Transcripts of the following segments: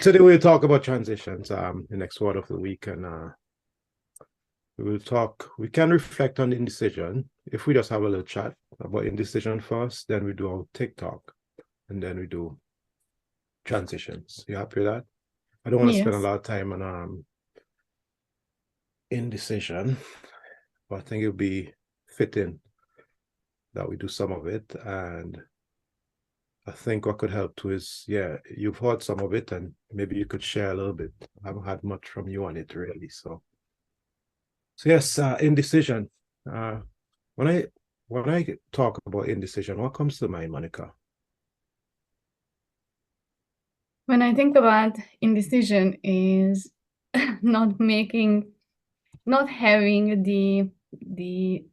Today we'll talk about transitions the next word of the week, and we can reflect on indecision. If we just have a little chat about indecision first, then we do our TikTok, and then we do transitions. You happy with that? I don't want to spend a Yes. lot of time on indecision, but I think it'll be fitting that we do some of it. And I think what could help too is, yeah, you've heard some of it, and maybe you could share a little bit. I haven't had much from you on it really, so yes, indecision. Uh, when I when I talk about indecision, what comes to mind, Monica? When I think about indecision is not making, not having the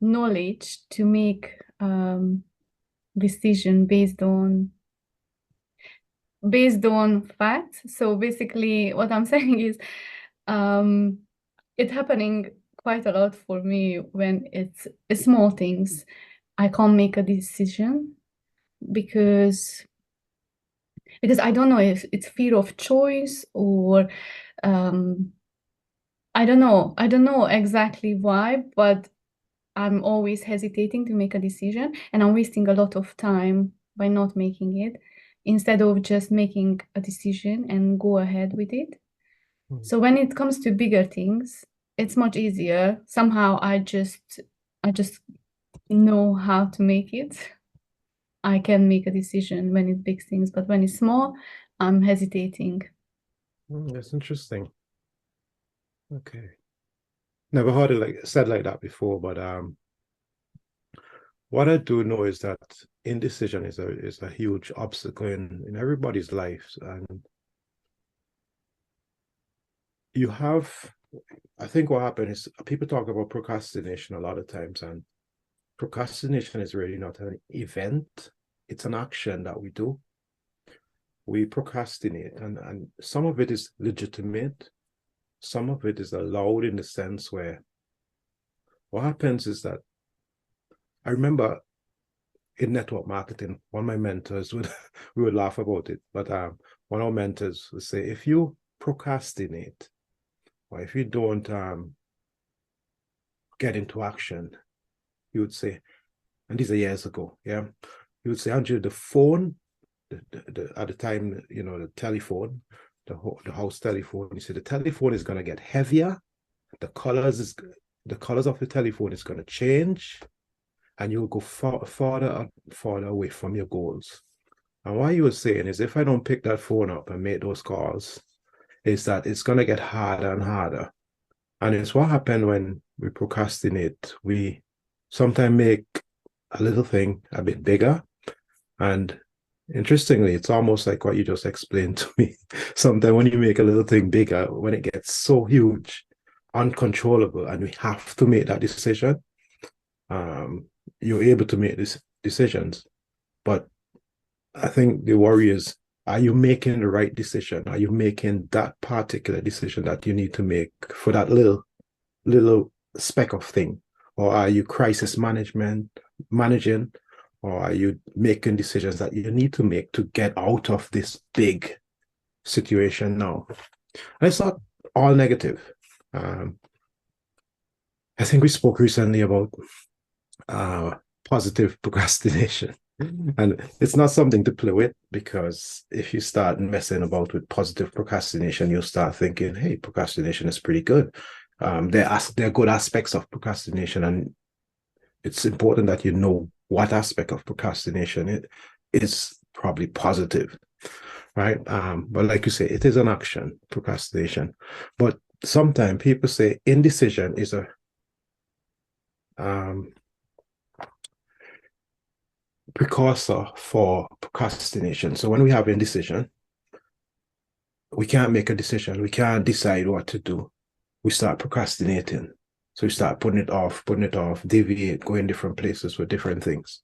knowledge to make decision based on facts. So basically what I'm saying is um it's happening quite a lot for me when it's small things. I can't make a decision because I don't know if it's fear of choice or um, I don't know. I don't know exactly why, but I'm always hesitating to make a decision and I'm wasting a lot of time by not making it instead of just making a decision and go ahead with it. Hmm. So when it comes to bigger things, it's much easier. Somehow I just know how to make it. I can make a decision when it's big things, but when it's small, I'm hesitating. That's interesting. Okay, never heard it like said like that before, but what I do know is that indecision is a huge obstacle in everybody's lives, and you have. I think what happened is people talk about procrastination a lot of times, and procrastination is really not an event; it's an action that we do. We procrastinate, and some of it is legitimate, some of it is allowed in the sense where what happens is that I remember in network marketing, one of my mentors would we would laugh about it, but one of our mentors would say, if you procrastinate or if you don't get into action, he would say, and these are years ago, yeah, he would say, Andrew, the phone, at the time, the telephone, the house telephone, he said the telephone is going to get heavier, the colors is the colors of the telephone is going to change, and you'll go farther and farther away from your goals. And what he was saying is, if I don't pick that phone up and make those calls, is that it's going to get harder and harder. And it's what happened when we procrastinate. We sometimes make a little thing a bit bigger. And interestingly, it's almost like what you just explained to me. Sometimes when you make a little thing bigger, when it gets so huge, uncontrollable, and we have to make that decision, um, you're able to make these decisions. But I think the worry is, are you making the right decision? Are you making that particular decision that you need to make for that little speck of thing? Or are you crisis managing? Or are you making decisions that you need to make to get out of this big situation now? And it's not all negative. Um, I think we spoke recently about uh, positive procrastination. And it's not something to play with, because if you start messing about with positive procrastination, you'll start thinking, hey, procrastination is pretty good. There are good aspects of procrastination, and it's important that you know what aspect of procrastination it is probably positive, right? But like you say, it is an action, procrastination. But sometimes people say indecision is a um, precursor for procrastination. So when we have indecision, we can't make a decision. We can't decide what to do. We start procrastinating. So we start putting it off, deviate, going different places with different things.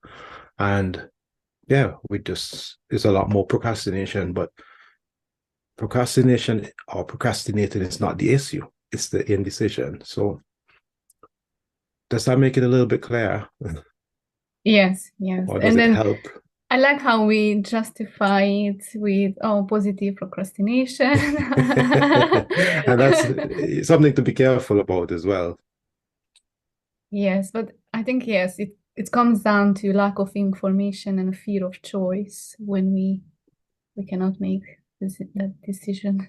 And yeah, there's a lot more procrastination, but procrastination or procrastinating is not the issue. It's the indecision. So does that make it a little bit clearer? Yes, yes. Or does And it then help? I like how we justify it with, oh, positive procrastination. And that's something to be careful about as well. Yes, but I think yes, it comes down to lack of information and a fear of choice when we cannot make that decision.